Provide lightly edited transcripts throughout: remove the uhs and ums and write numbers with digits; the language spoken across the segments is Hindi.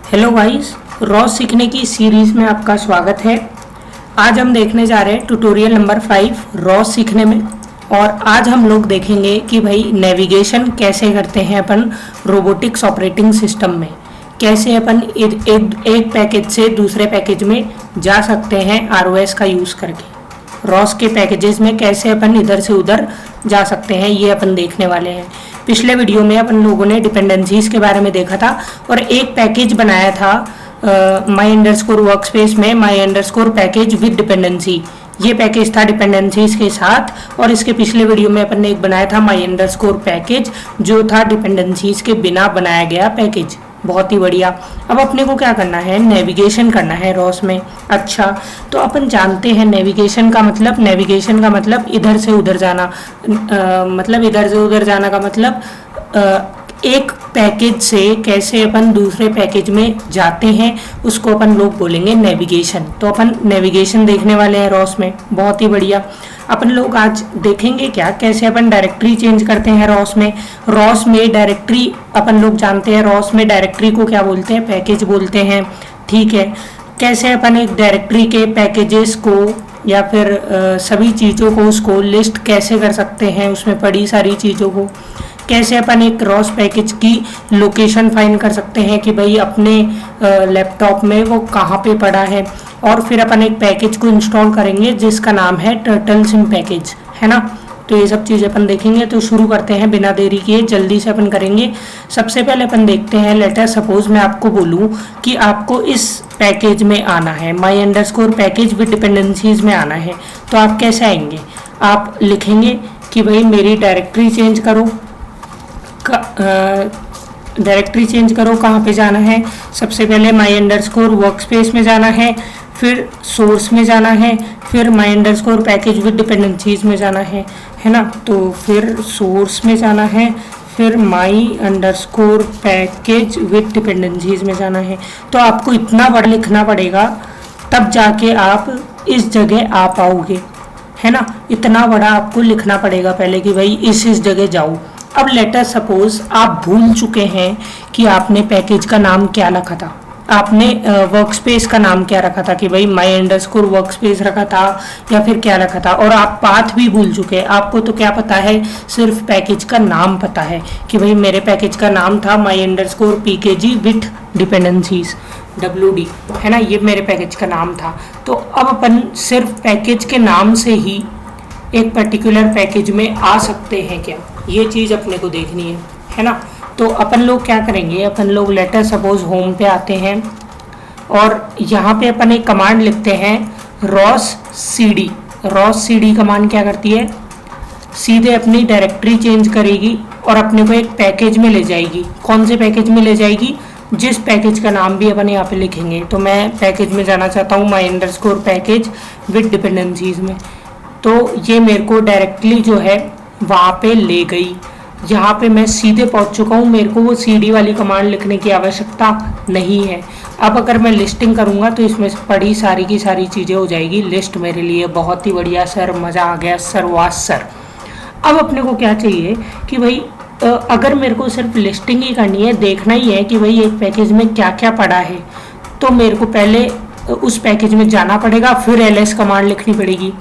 हेलो गाइस, रॉ सीखने की सीरीज में आपका स्वागत है। आज हम देखने जा रहे हैं ट्यूटोरियल नंबर 5 रॉ सीखने में। और आज हम लोग देखेंगे कि भाई नेविगेशन कैसे करते हैं अपन रोबोटिक्स ऑपरेटिंग सिस्टम में, कैसे अपन एक पैकेज से दूसरे पैकेज में जा सकते हैं आरओएस का यूज़ करके। रॉस के पैकेजेस में कैसे अपन इधर से उधर जा सकते हैं, ये अपन देखने वाले हैं। पिछले वीडियो में अपन लोगों ने डिपेंडेंसीज के बारे में देखा था और एक पैकेज बनाया था माई अंडरस्कोर वर्कस्पेस में, माई अंडरस्कोर पैकेज विद डिपेंडेंसी। ये पैकेज था डिपेंडेंसीज के साथ। और इसके पिछले वीडियो में अपन ने एक बनाया था माई अंडरस्कोर पैकेज, जो था डिपेंडेंसीज के बिना बनाया गया पैकेज। बहुत ही बढ़िया। अब अपने को क्या करना है, नेविगेशन करना है रॉस में। अच्छा, तो अपन जानते हैं नेविगेशन का मतलब इधर से उधर जाना। मतलब इधर से उधर जाना का मतलब एक पैकेज से कैसे अपन दूसरे पैकेज में जाते हैं, उसको अपन लोग बोलेंगे नेविगेशन। तो अपन नेविगेशन देखने वाले हैं रॉस में। बहुत ही बढ़िया। अपन लोग आज देखेंगे क्या, कैसे अपन डायरेक्टरी चेंज करते हैं रॉस में। रॉस में डायरेक्टरी अपन लोग जानते हैं, रॉस में डायरेक्टरी को क्या बोलते हैं, पैकेज बोलते हैं। ठीक है, कैसे अपन एक डायरेक्टरी के पैकेजेस को या फिर सभी चीज़ों को, उसको लिस्ट कैसे कर सकते हैं, उसमें पड़ी सारी चीज़ों को। कैसे अपन एक रॉस पैकेज की लोकेशन फाइंड कर सकते हैं कि भाई अपने लैपटॉप में वो कहाँ पे पड़ा है। और फिर अपन एक पैकेज को इंस्टॉल करेंगे जिसका नाम है टर्टल सिम पैकेज, है ना। तो ये सब चीज़ अपन देखेंगे। तो शुरू करते हैं बिना देरी किए, जल्दी से अपन करेंगे। सबसे पहले अपन देखते हैं, लेटर सपोज मैं आपको बोलूँ कि आपको इस पैकेज में आना है, माई अंडरस्कोर पैकेज विद डिपेंडेंसीज में आना है। तो आप कैसे आएंगे, आप लिखेंगे कि भाई मेरी डायरेक्टरी चेंज करो। डायरेक्टरी चेंज करो, कहाँ पे जाना है, सबसे पहले माई अंडरस्कोर वर्कस्पेस में जाना है, फिर सोर्स में जाना है, फिर माई अंडरस्कोर पैकेज विद डिपेंडेंसीज में जाना है ना। तो फिर सोर्स में जाना है, फिर माई अंडरस्कोर पैकेज विद डिपेंडेंसीज में जाना है। तो आपको इतना बड़ा लिखना पड़ेगा, तब जाके आप इस जगह आ पाओगे, है ना। इतना बड़ा आपको लिखना पड़ेगा पहले कि भाई इस जगह जाओ। अब लेटर सपोज आप भूल चुके हैं कि आपने पैकेज का नाम क्या रखा था, आपने वर्कस्पेस का नाम क्या रखा था, कि भाई माई अंडरस्कोर वर्कस्पेस रखा था या फिर क्या रखा था। और आप पाथ भी भूल चुके हैं। आपको तो क्या पता है, सिर्फ पैकेज का नाम पता है कि भाई मेरे पैकेज का नाम था माई underscore PKG with dependencies WD, है ना। ये मेरे पैकेज का नाम था। तो अब अपन सिर्फ पैकेज के नाम से ही एक पर्टिकुलर पैकेज में आ सकते हैं क्या, ये चीज़ अपने को देखनी है ना। तो अपन लोग क्या करेंगे, अपन लोग लेटर सपोज होम पे आते हैं और यहाँ पे अपन एक कमांड लिखते हैं Ross CD। Ross CD command क्या करती है, सीधे अपनी डायरेक्टरी चेंज करेगी और अपने को एक पैकेज में ले जाएगी। कौन से पैकेज में ले जाएगी, जिस पैकेज का नाम भी अपन यहाँ पे लिखेंगे। तो मैं पैकेज में जाना चाहता हूँ माई अंडरस्कोर पैकेज विद डिपेंडेंसीज में। तो ये मेरे को डायरेक्टली जो है वहाँ पे ले गई। यहाँ पे मैं सीधे पहुँच चुका हूँ, मेरे को वो CD वाली कमांड लिखने की आवश्यकता नहीं है। अब अगर मैं लिस्टिंग करूँगा तो इसमें पड़ी सारी की सारी चीज़ें हो जाएगी लिस्ट मेरे लिए। बहुत ही बढ़िया सर, मज़ा आ गया सर, वाह सर। अब अपने को क्या चाहिए कि भाई अगर मेरे को सिर्फ लिस्टिंग ही करनी है, देखना ही है कि भाई एक पैकेज में क्या क्या पड़ा है, तो मेरे को पहले उस पैकेज में जाना पड़ेगा, फिर LS कमांड लिखनी पड़ेगी।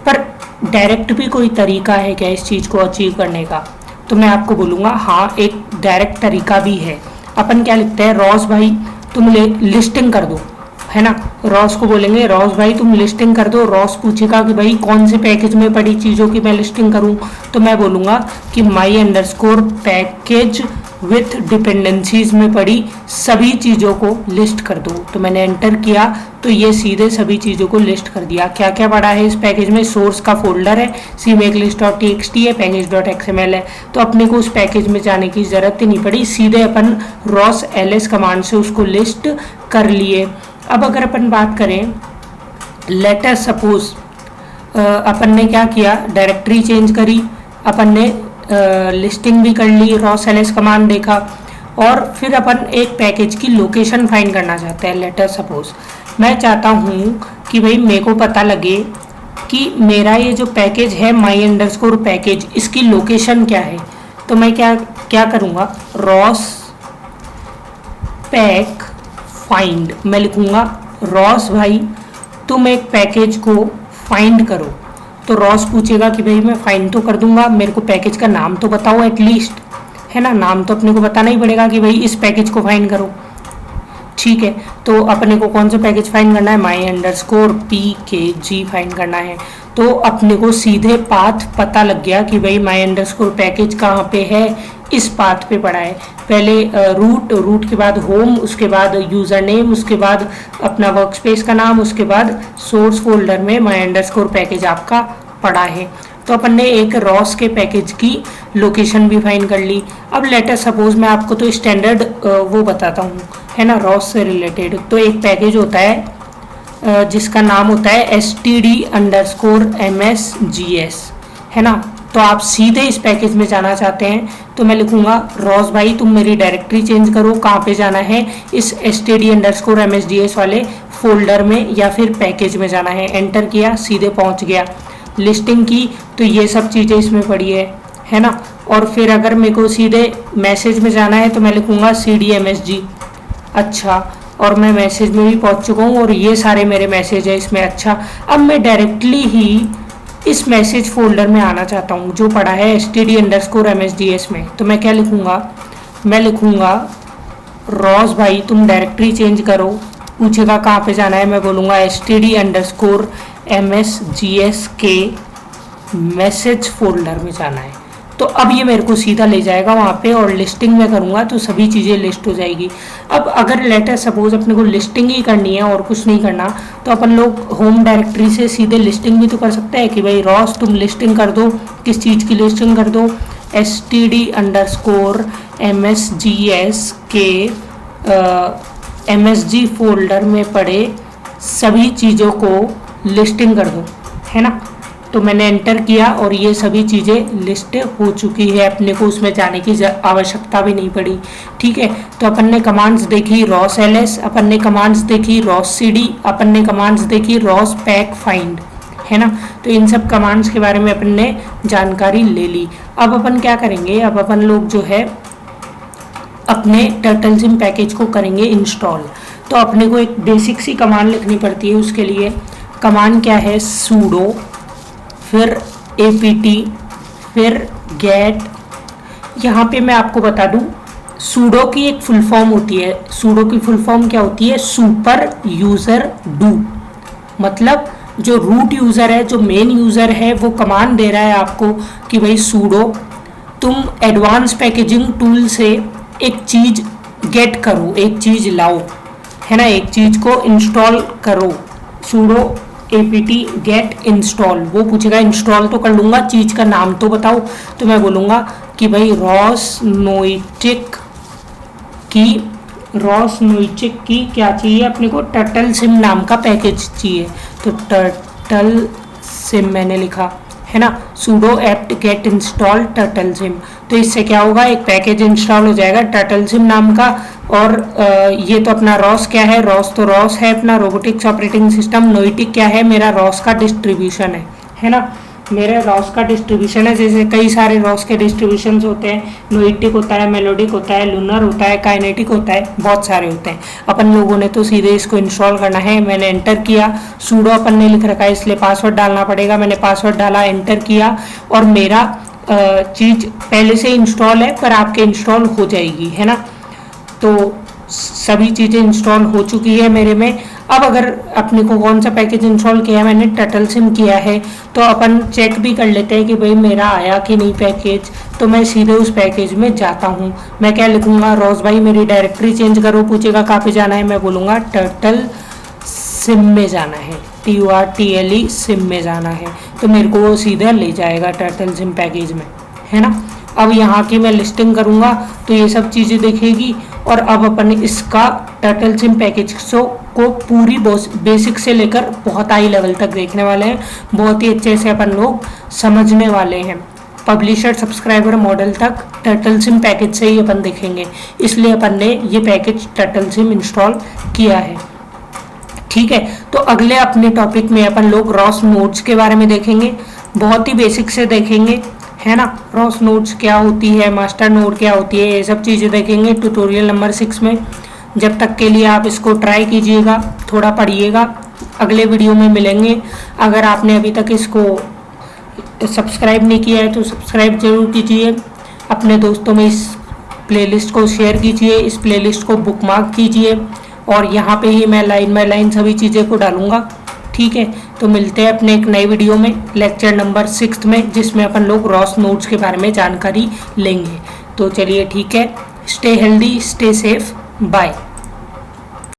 पर डायरेक्ट भी कोई तरीका है क्या इस चीज़ को अचीव करने का, तो मैं आपको बोलूँगा हाँ, एक डायरेक्ट तरीका भी है। अपन क्या लिखते हैं, रॉस भाई तुम लिस्टिंग कर दो, है ना। रॉस को बोलेंगे रॉस भाई तुम लिस्टिंग कर दो। रॉस पूछेगा कि भाई कौन से पैकेज में पड़ी चीज़ों की मैं लिस्टिंग करूं, तो मैं बोलूँगा कि माई अंडरस्कोर पैकेज विथ डिपेंडेंसीज में पड़ी सभी चीज़ों को लिस्ट कर दो। तो मैंने एंटर किया तो ये सीधे सभी चीज़ों को लिस्ट कर दिया। क्या क्या पड़ा है इस पैकेज में, सोर्स का फोल्डर है, cmakelist.txt है, package.xml है। तो अपने को उस पैकेज में जाने की ज़रूरत ही नहीं पड़ी, सीधे अपन रॉस LS कमांड से उसको लिस्ट कर लिए। अब अगर अपन बात करें, लेटर सपोज अपन ने क्या किया, डायरेक्टरी चेंज करी, अपन ने लिस्टिंग भी कर ली, रॉस LS कमांड देखा, और फिर अपन एक पैकेज की लोकेशन फाइंड करना चाहते हैं। लेटर सपोज मैं चाहता हूँ कि भाई मेरे को पता लगे कि मेरा ये जो पैकेज है माई अंडरस्कोर पैकेज, इसकी लोकेशन क्या है। तो मैं क्या करूँगा, रॉस पैक फाइंड, मैं लिखूंगा रॉस भाई तुम एक पैकेज को फाइंड करो। तो रॉस पूछेगा कि भाई मैं फाइंड तो कर दूंगा, मेरे को पैकेज का नाम तो बताओ एटलीस्ट, है ना, नाम तो अपने को बताना ही पड़ेगा कि भाई इस पैकेज को फाइंड करो। ठीक है, तो अपने को कौन सा पैकेज फाइंड करना है, my_pkg फाइंड करना है। तो अपने को सीधे पाथ पता लग गया कि भाई my_ पैकेज कहाँ पे है, इस पाथ पे पड़ा है। पहले रूट के बाद होम, उसके बाद यूज़र नेम, उसके बाद अपना वर्कस्पेस का नाम, उसके बाद सोर्स फोल्डर में my_ पैकेज आपका पड़ा है। तो अपन ने एक रॉस के पैकेज की लोकेशन भी फाइंड कर ली। अब लेटर सपोज मैं आपको तो स्टैंडर्ड वो बताता हूँ, है ना, रॉस से रिलेटेड। तो एक पैकेज होता है जिसका नाम होता है std_msgs, है ना। तो आप सीधे इस पैकेज में जाना चाहते हैं तो मैं लिखूंगा रॉस भाई तुम मेरी डायरेक्टरी चेंज करो, कहाँ पे जाना है, इस std_msgs वाले फोल्डर में या फिर पैकेज में जाना है। एंटर किया, सीधे पहुँच गया। लिस्टिंग की तो ये सब चीज़ें इसमें पड़ी है ना। और फिर अगर मेरे को सीधे मैसेज में जाना है तो मैं लिखूंगा cdmsg। अच्छा, और मैं मैसेज में भी पहुंच चुका हूँ और ये सारे मेरे मैसेज है इसमें। अच्छा, अब मैं डायरेक्टली ही इस मैसेज फोल्डर में आना चाहता हूँ जो पड़ा है std_msgs में। तो मैं क्या लिखूँगा, मैं लिखूँगा रॉस भाई तुम डायरेक्टरी चेंज करो। पूछेगा कहाँ पे जाना है, मैं बोलूँगा std_msgs के मैसेज फोल्डर में जाना है। तो अब ये मेरे को सीधा ले जाएगा वहाँ पे, और लिस्टिंग में करूँगा तो सभी चीज़ें लिस्ट हो जाएगी। अब अगर लेटर सपोज अपने को लिस्टिंग ही करनी है और कुछ नहीं करना, तो अपन लोग होम डायरेक्टरी से सीधे लिस्टिंग भी तो कर सकते हैं कि भाई रॉस तुम लिस्टिंग कर दो, किस चीज़ की लिस्टिंग कर दो, std_msgs के msg फोल्डर में पड़े सभी चीज़ों को लिस्टिंग कर दो, है ना। तो मैंने एंटर किया और ये सभी चीज़ें लिस्ट हो चुकी है, अपने को उसमें जाने की आवश्यकता भी नहीं पड़ी। ठीक है, तो अपन ने कमांड्स देखी रॉस ls, अपन ने कमांड्स देखी रॉस cd, अपन ने कमांड्स देखी रॉस पैक फाइंड, है ना। तो इन सब कमांड्स के बारे में अपन ने जानकारी ले ली। अब अपन क्या करेंगे, अब अपन लोग जो है अपने टर्टलजिम पैकेज को करेंगे इंस्टॉल। तो अपने को एक बेसिक सी कमांड लिखनी पड़ती है उसके लिए। कमांड क्या है, sudo फिर apt फिर get। यहाँ पे मैं आपको बता दूँ sudo की एक फुल फॉर्म होती है। sudo की फुल फॉर्म क्या होती है, सुपर यूज़र डू। मतलब जो रूट यूज़र है, जो मेन यूज़र है, वो कमांड दे रहा है आपको कि भाई sudo तुम एडवांस पैकेजिंग टूल से एक चीज़ गेट करो, एक चीज़ लाओ, है ना, एक चीज़ को इंस्टॉल करो। sudo apt get install, वो पूछेगा इंस्टॉल तो कर लूँगा, चीज़ का नाम तो बताओ। तो मैं बोलूँगा कि भाई रॉस नोइटिक की क्या चाहिए अपने को, टर्टलजिम नाम का पैकेज चाहिए। तो टर्टलजिम मैंने लिखा, है ना, sudo apt get install टर्टलजिम। तो इससे क्या होगा, एक पैकेज इंस्टॉल हो जाएगा टर्टलजिम नाम का। और ये तो अपना रॉस क्या है, रॉस तो रॉस है अपना रोबोटिक्स ऑपरेटिंग सिस्टम। नोइटिक क्या है, मेरा रॉस का डिस्ट्रीब्यूशन है ना, मेरे रॉस का डिस्ट्रीब्यूशन है। जैसे कई सारे रॉस के डिस्ट्रीब्यूशंस होते हैं, नोइटिक होता है, मेलोडिक होता है, लूनर होता है, काइनेटिक होता है, बहुत सारे होते हैं। अपन लोगों ने तो सीधे इसको इंस्टॉल करना है। मैंने एंटर किया, sudo अपन ने लिख रखा है इसलिए पासवर्ड डालना पड़ेगा। मैंने पासवर्ड डाला, एंटर किया और मेरा चीज़ पहले से इंस्टॉल है पर आपके इंस्टॉल हो जाएगी, है ना। तो सभी चीज़ें इंस्टॉल हो चुकी है मेरे में। अब अगर अपने को कौन सा पैकेज इंस्टॉल किया है, मैंने टर्टलजिम किया है, तो अपन चेक भी कर लेते हैं कि भाई मेरा आया कि नहीं पैकेज। तो मैं सीधे उस पैकेज में जाता हूँ। मैं क्या लिखूँगा, रॉस भाई मेरी डायरेक्टरी चेंज करो। पूछेगा कहाँ पे जाना है, मैं बोलूँगा टर्टलजिम में जाना है, TURTLE सिम में जाना है। तो मेरे को वो सीधा ले जाएगा टर्टलजिम पैकेज में, है ना। अब यहाँ की मैं लिस्टिंग करूँगा तो ये सब चीज़ें देखेगी। और अब अपन इसका टर्टलजिम पैकेज को पूरी बेसिक से लेकर बहुत हाई लेवल तक देखने वाले हैं। बहुत ही अच्छे से अपन लोग समझने वाले हैं। पब्लिशर सब्सक्राइबर मॉडल तक टर्टलजिम पैकेज से ही अपन देखेंगे, इसलिए अपन ने ये पैकेज टर्टलजिम इंस्टॉल किया है। ठीक है, तो अगले अपने टॉपिक में अपन लोग रॉस नोड्स के बारे में देखेंगे, बहुत ही बेसिक से देखेंगे, है ना। रॉस नोड्स क्या होती है, मास्टर नोड क्या होती है, ये सब चीज़ें देखेंगे ट्यूटोरियल नंबर 6 में। जब तक के लिए आप इसको ट्राई कीजिएगा, थोड़ा पढ़िएगा। अगले वीडियो में मिलेंगे। अगर आपने अभी तक इसको सब्सक्राइब नहीं किया है तो सब्सक्राइब जरूर कीजिए। अपने दोस्तों में इस प्लेलिस्ट को शेयर कीजिए, इस प्लेलिस्ट को बुकमार्क कीजिए और यहाँ पे ही मैं लाइन बाय लाइन सभी चीज़ें को डालूंगा। ठीक है, तो मिलते हैं अपने एक नई वीडियो में, लेक्चर नंबर 6 में, जिसमें अपन लोग रॉस नोट्स के बारे में जानकारी लेंगे। तो चलिए ठीक है, stay healthy, stay safe, bye.